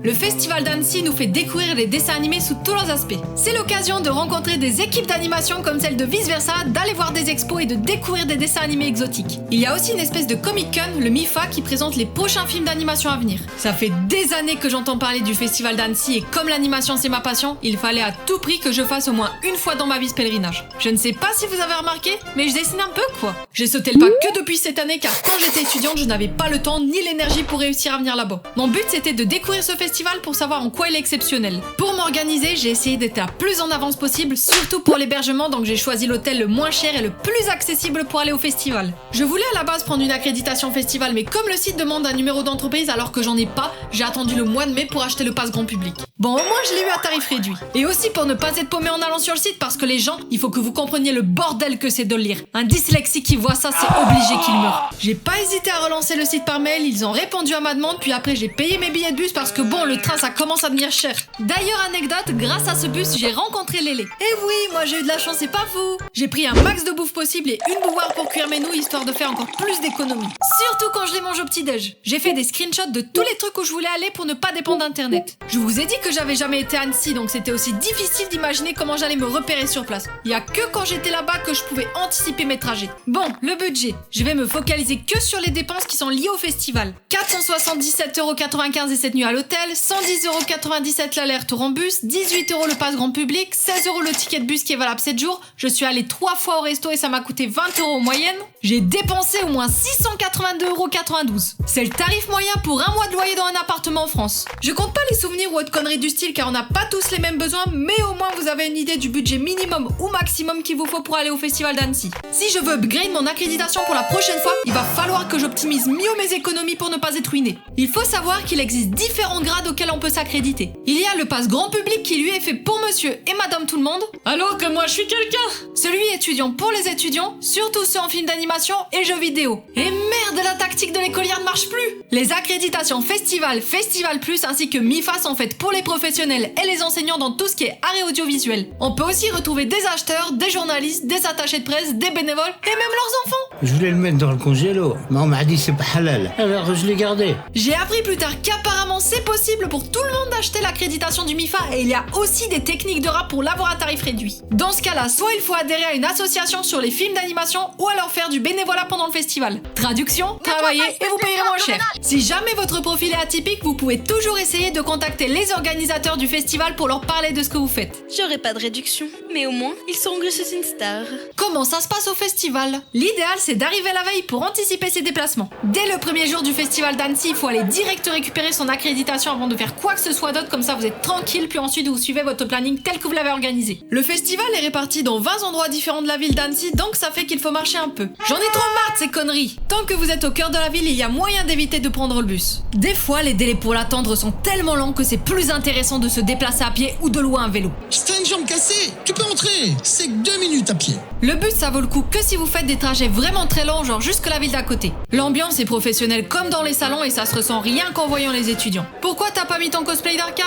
Le Festival d'Annecy nous fait découvrir les dessins animés sous tous leurs aspects. C'est l'occasion de rencontrer des équipes d'animation comme celle de Vice Versa, d'aller voir des expos et de découvrir des dessins animés exotiques. Il y a aussi une espèce de Comic-Con, le MIFA, qui présente les prochains films d'animation à venir. Ça fait des années que j'entends parler du Festival d'Annecy et comme l'animation c'est ma passion, il fallait à tout prix que je fasse au moins une fois dans ma vie ce pèlerinage. Je ne sais pas si vous avez remarqué, mais je dessine un peu quoi. J'ai sauté le pas que depuis cette année car quand j'étais étudiante, je n'avais pas le temps ni l'énergie pour réussir à venir là-bas. Mon but c'était de découvrir ce festival pour savoir en quoi il est exceptionnel. Pour m'organiser, j'ai essayé d'être la plus en avance possible, surtout pour l'hébergement, donc j'ai choisi l'hôtel le moins cher et le plus accessible pour aller au festival. Je voulais à la base prendre une accréditation festival, mais comme le site demande un numéro d'entreprise alors que j'en ai pas, j'ai attendu le mois de mai pour acheter le pass grand public. Bon, au moins je l'ai eu à tarif réduit. Et aussi pour ne pas être paumé en allant sur le site, parce que les gens, il faut que vous compreniez le bordel que c'est de lire. Un dyslexique qui voit ça, c'est obligé qu'il meure. J'ai pas hésité à relancer le site par mail, ils ont répondu à ma demande, puis après j'ai payé mes billets de bus parce que bon, le train ça commence à devenir cher. D'ailleurs, anecdote, grâce à ce bus, j'ai rencontré Lélé. Et oui, moi j'ai eu de la chance, c'est pas vous. J'ai pris un max de bouffe possible et une bouilloire pour cuire mes nouilles, histoire de faire encore plus d'économies. Surtout quand je les mange au petit-déj. J'ai fait des screenshots de tous les trucs où je voulais aller pour ne pas dépendre d'internet. Je vous ai dit que j'avais jamais été à Annecy, donc c'était aussi difficile d'imaginer comment j'allais me repérer sur place. Il y a que quand j'étais là-bas que je pouvais anticiper mes trajets. Bon, le budget. Je vais me focaliser que sur les dépenses qui sont liées au festival. 477,95€ et cette nuit à l'hôtel, 110,97€ l'aller-retour en bus, 18€ le pass grand public, 16€ le ticket de bus qui est valable 7 jours. Je suis allée 3 fois au resto et ça m'a coûté 20€ en moyenne. J'ai dépensé au moins 682,92€. C'est le tarif moyen pour un mois de loyer dans un appartement en France. Je compte pas les souvenirs ou autres conneries du style car on n'a pas tous les mêmes besoins, mais au moins vous avez une idée du budget minimum ou maximum qu'il vous faut pour aller au Festival d'Annecy. Si je veux upgrade mon accréditation pour la prochaine fois, il va falloir que j'optimise mieux mes économies pour ne pas être ruiné. Il faut savoir qu'il existe différents grades auxquels on peut s'accréditer. Il y a le pass grand public qui lui est fait pour monsieur et madame tout le monde, alors que moi je suis quelqu'un. Celui étudiant pour les étudiants, surtout ceux en film d'animation et jeux vidéo. Et merde, la tactique de l'écolière ne marche plus. Les accréditations Festival, Festival Plus ainsi que MIFA sont faites pour les professionnels et les enseignants dans tout ce qui est art et audiovisuel. On peut aussi retrouver des acheteurs, des journalistes, des attachés de presse, des bénévoles et même leurs enfants. Je voulais le mettre dans le congélo, mais on m'a dit c'est pas halal, alors je l'ai gardé. J'ai appris plus tard qu'apparemment c'est possible pour tout le monde d'acheter l'accréditation du MIFA et il y a aussi des techniques de rap pour l'avoir à tarif réduit. Dans ce cas-là, soit il faut adhérer à une association sur les films d'animation ou alors faire du bénévolat pendant le festival. Traduction, travaillez et vous payerez moins cher. Si jamais votre profil est atypique, vous pouvez toujours essayer de contacter les organisateurs du festival pour leur parler de ce que vous faites. J'aurai pas de réduction, mais au moins, ils sauront que je suis une star. Comment ça se passe au festival? L'idéal, c'est d'arriver la veille pour anticiper ses déplacements. Dès le premier jour du festival d'Annecy, il faut aller direct récupérer son accréditation avant de faire quoi que ce soit d'autre, comme ça vous êtes tranquille, puis ensuite vous suivez votre planning tel que vous l'avez organisé. Le festival est réparti dans 20 endroits différents de la ville d'Annecy, donc ça fait qu'il faut marcher un peu. J'en ai trop marre de ces conneries. Tant que vous êtes au cœur de la ville, il y a moyen d'éviter de prendre le bus. Des fois, les délais pour l'attendre sont tellement longs que c'est plus intéressant de se déplacer à pied ou de louer un vélo. Si t'as une jambe cassée, tu peux entrer. C'est que 2 minutes à pied. Le bus, ça vaut le coup que si vous faites des trajets vraiment très longs, genre jusque la ville d'à côté. L'ambiance est professionnelle comme dans les salons et ça se ressent rien qu'en voyant les étudiants. Pourquoi t'as pas mis ton cosplay d'Arcane?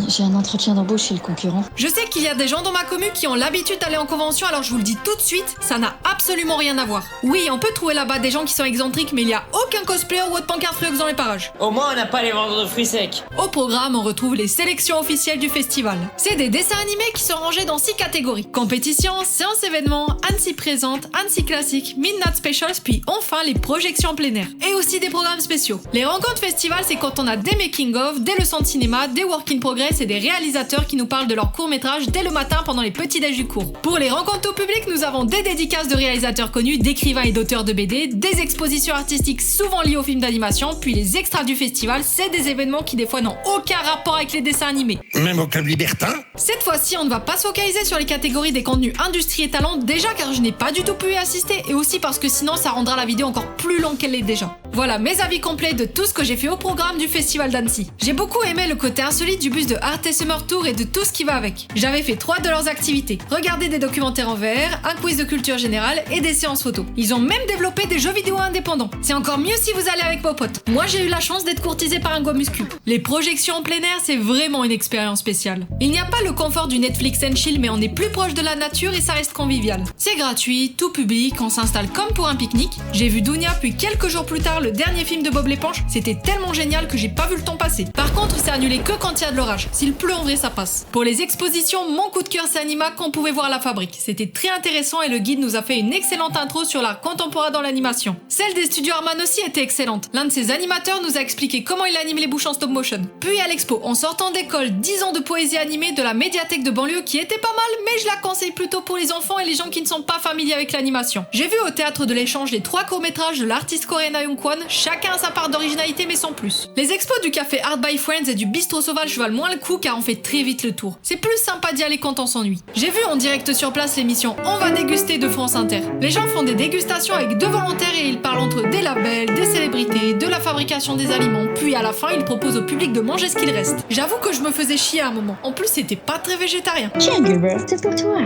J'ai un entretien d'embauche chez le concurrent. Je sais qu'il y a des gens dans ma commu qui ont l'habitude d'aller en convention, alors je vous le dis tout de suite, ça n'a absolument rien à voir. Oui, on peut trouver là-bas des gens qui sont excentriques, mais il y a aucun cosplayer ou autre pancarte flux dans les parages. Au moins, on n'a pas les vendeurs de fruits secs. Au programme, on retrouve les sélections officielles du festival. C'est des dessins animés qui sont rangés dans 6 catégories. Compétition, séance événements, Annecy présente, Annecy classique, Midnight Specials, puis enfin les projections en plein air. Et aussi des programmes spéciaux. Les rencontres festivals, c'est quand on a des making-of, des leçons de cinéma, des work in progress et des réalisateurs qui nous parlent de leurs courts-métrages dès le matin pendant les petits déj du cours. Pour les rencontres au public, nous avons des dédicaces de réalisateurs connus, d'écrivains et d'auteurs de BD, des expositions artistiques souvent liées aux films d'animation, puis les extras du festival, c'est des événements qui des fois n'ont aucun rapport avec les dessins animés. Même au club libertin? Cette fois-ci, on ne va pas se focaliser sur les catégories des contenus industrie et talent, déjà car je n'ai pas du tout pu y assister, et aussi parce que sinon ça rendra la vidéo encore plus longue qu'elle l'est déjà. Voilà mes avis complets de tout ce que j'ai fait au programme du Festival d'Annecy. J'ai beaucoup aimé le côté insolite du bus de Art et Summer Tour et de tout ce qui va avec. J'avais fait 3 de leurs activités. Regarder des documentaires en VR, un quiz de culture générale et des séances photos. Ils ont même développé des jeux vidéo indépendants. C'est encore mieux si vous allez avec vos potes. Moi j'ai eu la chance d'être courtisée par un gars muscu. Les projections en plein air, c'est vraiment une expérience spéciale. Il n'y a pas le confort du Netflix and chill, mais on est plus proche de la nature et ça reste convivial. C'est gratuit, tout public, on s'installe comme pour un pique-nique. J'ai vu Dounia, puis quelques jours plus tard Pixar, le dernier film de Bob l'éponge, c'était tellement génial que j'ai pas vu le temps passer. Par contre, c'est annulé que quand il y a de l'orage. S'il pleut en vrai, ça passe. Pour les expositions, mon coup de cœur c'est Anima qu'on pouvait voir à la fabrique. C'était très intéressant et le guide nous a fait une excellente intro sur l'art contemporain dans l'animation. Celle des studios Harman aussi était excellente. L'un de ses animateurs nous a expliqué comment il anime les bouches en stop motion. Puis à l'expo, en sortant d'école, 10 ans de poésie animée de la médiathèque de banlieue qui était pas mal, mais je la conseille plutôt pour les enfants et les gens qui ne sont pas familiers avec l'animation. J'ai vu au théâtre de l'échange les 3 courts-métrages de l'artiste coréenne Ah Young-kwon, chacun a sa part d'originalité mais sans plus. Les expos du café Art by Friends et du bistrot sauvage valent moins le coup car on fait très vite le tour. C'est plus sympa d'y aller quand on s'ennuie. J'ai vu en direct sur place l'émission On va déguster de France Inter. Les gens font des dégustations avec 2 volontaires et ils parlent entre eux des labels, des célébrités, de la fabrication des aliments, puis à la fin ils proposent au public de manger ce qu'il reste. J'avoue que je me faisais chier à un moment. En plus c'était pas très végétarien. Tiens, Gilbert, c'est pour toi.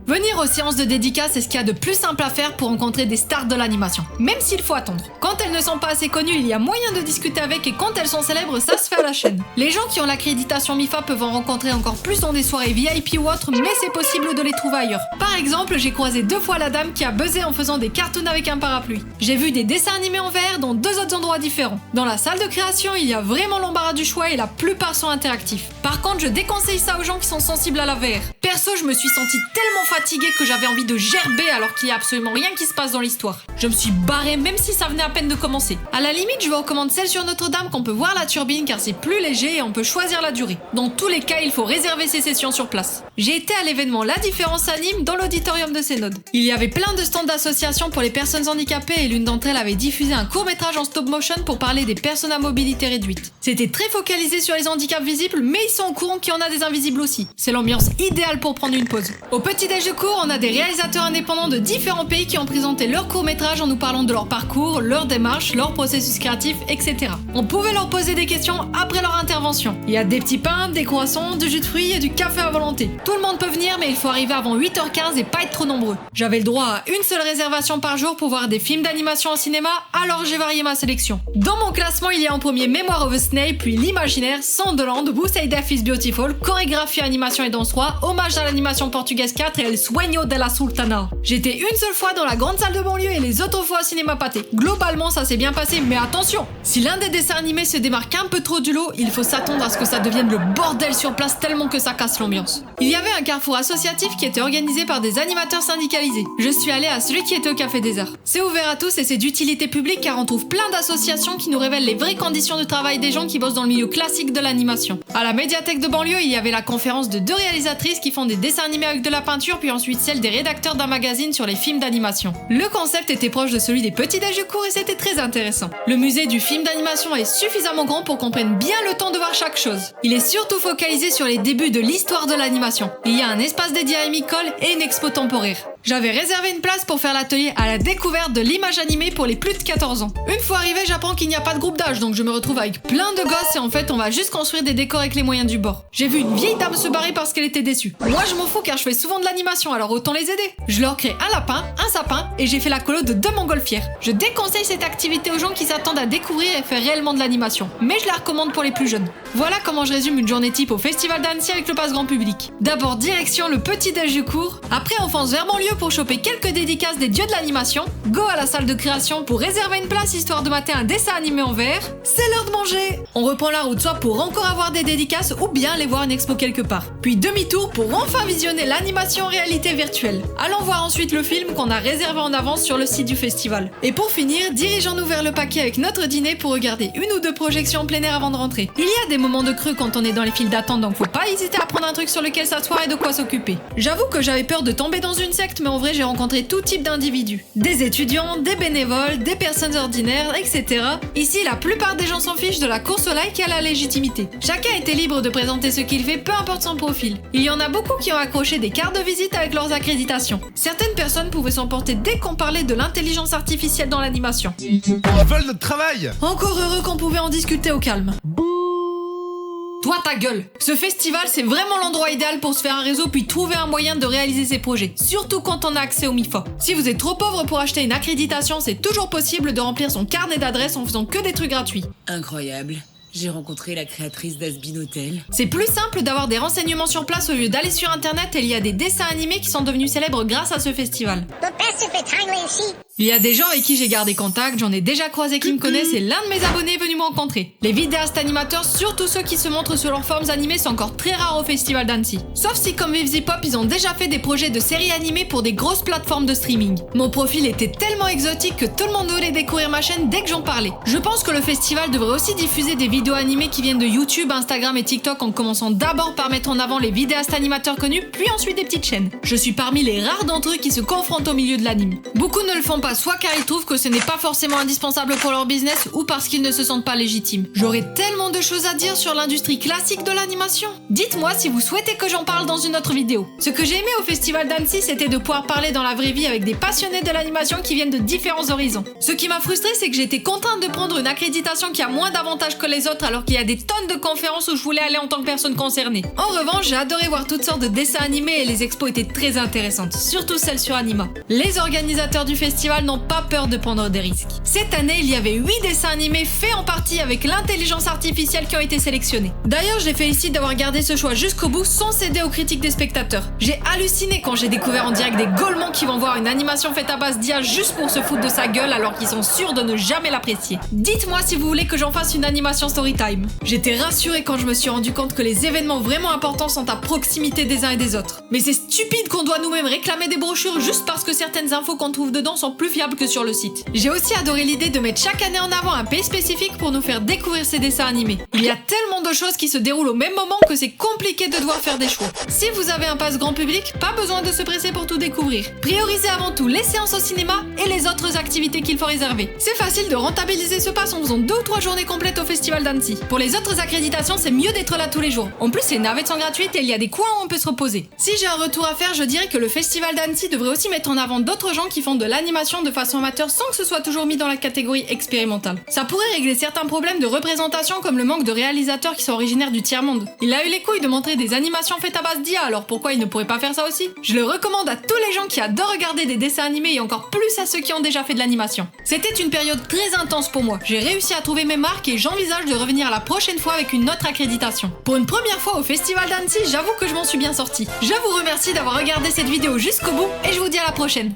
Venir aux séances de dédicace, c'est ce qu'il y a de plus simple à faire pour rencontrer des stars de l'animation, même s'il faut attendre. Quand elles ne sont pas assez connues, il y a moyen de discuter avec et quand elles sont célèbres, ça se fait à la chaîne. Les gens qui ont l'accréditation MIFA peuvent en rencontrer encore plus dans des soirées VIP ou autres, mais c'est possible de les trouver ailleurs. Par exemple, j'ai croisé 2 fois la dame qui a buzzé en faisant des cartoons avec un parapluie. J'ai vu des dessins animés en VR dans 2 autres endroits différents. Dans la salle de création, il y a vraiment l'embarras du choix et la plupart sont interactifs. Par contre, je déconseille ça aux gens qui sont sensibles à la VR. Perso, je me suis sentie tellement fatiguée que j'avais envie de gerber alors qu'il y a absolument rien qui se passe dans l'histoire. Je me suis barrée même si ça venait à peine de commencer. À la limite, je vous recommande celle sur Notre-Dame qu'on peut voir la turbine car c'est plus léger et on peut choisir la durée. Dans tous les cas, il faut réserver ses sessions sur place. J'ai été à l'événement La Différence Anime dans l'auditorium de Sénode. Il y avait plein de stands d'associations pour les personnes handicapées et l'une d'entre elles avait diffusé un court-métrage en stop motion pour parler des personnes à mobilité réduite. C'était très focalisé sur les handicaps visibles, mais ils sont au courant qu'il y en a des invisibles aussi. C'est l'ambiance idéale pour prendre une pause. Au petit-déj de cours, on a des réalisateurs indépendants de différents pays qui ont présenté leur court-métrage en nous parlant de leur parcours, leur démarche, leur processus créatif, etc. On pouvait leur poser des questions après leur intervention. Il y a des petits pains, des croissants, du jus de fruits et du café à volonté. Tout le monde peut venir, mais il faut arriver avant 8h15 et pas être trop nombreux. J'avais le droit à une seule réservation par jour pour voir des films d'animation au cinéma, alors j'ai varié ma sélection. Dans mon classement, il y a en premier Memoir of a Snail, puis L'Imaginaire, Sonderland, Who Say Death is Beautiful, chorégraphie, animation et danse roi, hommage à l'animation portugaise 4 et El Sueño de la Sultana. J'étais une seule fois dans la grande salle de banlieue et les autres fois au cinéma Pathé. Globalement, ça s'est bien passé, mais attention, si l'un des dessins animés se démarque un peu trop du lot, il faut s'attendre à ce que ça devienne le bordel sur place tellement que ça casse l'ambiance. Il y avait un carrefour associatif qui était organisé par des animateurs syndicalisés. Je suis allée à celui qui était au Café des Arts. C'est ouvert à tous et c'est d'utilité publique car on trouve plein d'associations qui nous révèlent les vraies conditions de travail des gens qui bossent dans le milieu classique de l'animation. À la médiathèque de banlieue, il y avait la conférence de 2 réalisatrices qui font des dessins animés avec de la peinture, puis ensuite celle des rédacteurs d'un magazine sur les films d'animation. Le concept était proche de celui des petits déj de cours et c'était très intéressant. Le musée du film d'animation est suffisamment grand pour qu'on prenne bien le temps de voir chaque chose. Il est surtout focalisé sur les débuts de l'histoire de l'animation. Il y a un espace dédié à Amy Cole et une expo temporaire. J'avais réservé une place pour faire l'atelier à la découverte de l'image animée pour les plus de 14 ans. Une fois arrivé, j'apprends qu'il n'y a pas de groupe d'âge, donc je me retrouve avec plein de gosses et en fait, on va juste construire des décors avec les moyens du bord. J'ai vu une vieille dame se barrer parce qu'elle était déçue. Moi, je m'en fous car je fais souvent de l'animation, alors autant les aider. Je leur crée un lapin, un sapin et j'ai fait la colo de 2 montgolfières. Je déconseille cette activité aux gens qui s'attendent à découvrir et faire réellement de l'animation, mais je la recommande pour les plus jeunes. Voilà comment je résume une journée type au Festival d'Annecy avec le pass grand public. D'abord, direction le petit déj du cours, après on fonce vers banlieue pour choper quelques dédicaces des dieux de l'animation, go à la salle de création pour réserver une place histoire de mater un dessin animé en VR, c'est l'heure de manger. On reprend la route soit pour encore avoir des dédicaces ou bien aller voir une expo quelque part. Puis demi-tour pour enfin visionner l'animation en réalité virtuelle. Allons voir ensuite le film qu'on a réservé en avance sur le site du festival. Et pour finir, dirigeons-nous vers le paquet avec notre dîner pour regarder 1 ou 2 projections en plein air avant de rentrer. Il y a des moments de creux quand on est dans les files d'attente, donc faut pas hésiter à prendre un truc sur lequel s'asseoir et de quoi s'occuper. J'avoue que j'avais peur de tomber dans une secte, mais en vrai j'ai rencontré tout type d'individus. Des étudiants, des bénévoles, des personnes ordinaires, etc. Ici, la plupart des gens s'en fichent de la course au like et à la légitimité. Chacun était libre de présenter ce qu'il fait, peu importe son profil. Il y en a beaucoup qui ont accroché des cartes de visite avec leurs accréditations. Certaines personnes pouvaient s'emporter dès qu'on parlait de l'intelligence artificielle dans l'animation. Ils veulent notre travail. Encore heureux qu'on pouvait en discuter au calme. Toi ta gueule. Ce festival, c'est vraiment l'endroit idéal pour se faire un réseau puis trouver un moyen de réaliser ses projets, surtout quand on a accès au MIFA. Si vous êtes trop pauvre pour acheter une accréditation, c'est toujours possible de remplir son carnet d'adresses en faisant que des trucs gratuits. Incroyable. J'ai rencontré la créatrice d'Asbin Hotel. C'est plus simple d'avoir des renseignements sur place au lieu d'aller sur internet et il y a des dessins animés qui sont devenus célèbres grâce à ce festival. The best if it's highly Il y a des gens avec qui j'ai gardé contact, j'en ai déjà croisé qui me connaissent et l'un de mes abonnés est venu me rencontrer. Les vidéastes animateurs, surtout ceux qui se montrent sur leurs formes animées, sont encore très rares au festival d'Annecy. Sauf si comme Vivzi Pop, ils ont déjà fait des projets de séries animées pour des grosses plateformes de streaming. Mon profil était tellement exotique que tout le monde voulait découvrir ma chaîne dès que j'en parlais. Je pense que le festival devrait aussi diffuser des vidéos animées qui viennent de YouTube, Instagram et TikTok en commençant d'abord par mettre en avant les vidéastes animateurs connus, puis ensuite des petites chaînes. Je suis parmi les rares d'entre eux qui se confrontent au milieu de l'anime. Beaucoup ne le font pas, soit car ils trouvent que ce n'est pas forcément indispensable pour leur business ou parce qu'ils ne se sentent pas légitimes. J'aurais tellement de choses à dire sur l'industrie classique de l'animation. Dites-moi si vous souhaitez que j'en parle dans une autre vidéo. Ce que j'ai aimé au festival d'Annecy, c'était de pouvoir parler dans la vraie vie avec des passionnés de l'animation qui viennent de différents horizons. Ce qui m'a frustré, c'est que j'étais contrainte de prendre une accréditation qui a moins d'avantages que les autres alors qu'il y a des tonnes de conférences où je voulais aller en tant que personne concernée. En revanche, j'ai adoré voir toutes sortes de dessins animés et les expos étaient très intéressantes, surtout celles sur Anima. Les organisateurs du festival n'ont pas peur de prendre des risques. Cette année, il y avait 8 dessins animés faits en partie avec l'intelligence artificielle qui ont été sélectionnés. D'ailleurs, je les félicite d'avoir gardé ce choix jusqu'au bout sans céder aux critiques des spectateurs. J'ai halluciné quand j'ai découvert en direct des Gaulemans qui vont voir une animation faite à base d'IA juste pour se foutre de sa gueule alors qu'ils sont sûrs de ne jamais l'apprécier. Dites-moi si vous voulez que j'en fasse une animation storytime. J'étais rassurée quand je me suis rendu compte que les événements vraiment importants sont à proximité des uns et des autres. Mais c'est stupide qu'on doit nous-mêmes réclamer des brochures juste parce que certaines infos qu'on trouve dedans sont plus fiables que sur le site. J'ai aussi adoré l'idée de mettre chaque année en avant un pays spécifique pour nous faire découvrir ces dessins animés. Il y a tellement de choses qui se déroulent au même moment que c'est compliqué de devoir faire des choix. Si vous avez un pass grand public, pas besoin de se presser pour tout découvrir. Priorisez avant tout les séances au cinéma et les autres activités qu'il faut réserver. C'est facile de rentabiliser ce pass en faisant 2 ou 3 journées complètes au festival d'Annecy. Pour les autres accréditations, c'est mieux d'être là tous les jours. En plus, les navettes sont gratuites et il y a des coins où on peut se reposer. Si j'ai un retour à faire, je dirais que le festival d'Annecy devrait aussi mettre en avant d'autres gens qui font de l'animation de façon amateur sans que ce soit toujours mis dans la catégorie expérimentale. Ça pourrait régler certains problèmes de représentation comme le manque de réalisateurs qui sont originaires du tiers-monde. Il a eu les couilles de montrer des animations faites à base d'IA, alors pourquoi il ne pourrait pas faire ça aussi? Je le recommande à tous les gens qui adorent regarder des dessins animés et encore plus à ceux qui ont déjà fait de l'animation. C'était une période très intense pour moi. J'ai réussi à trouver mes marques et j'envisage de revenir la prochaine fois avec une autre accréditation. Pour une première fois au festival d'Annecy, j'avoue que je m'en suis bien sortie. Je vous remercie d'avoir regardé cette vidéo jusqu'au bout et je vous dis à la prochaine.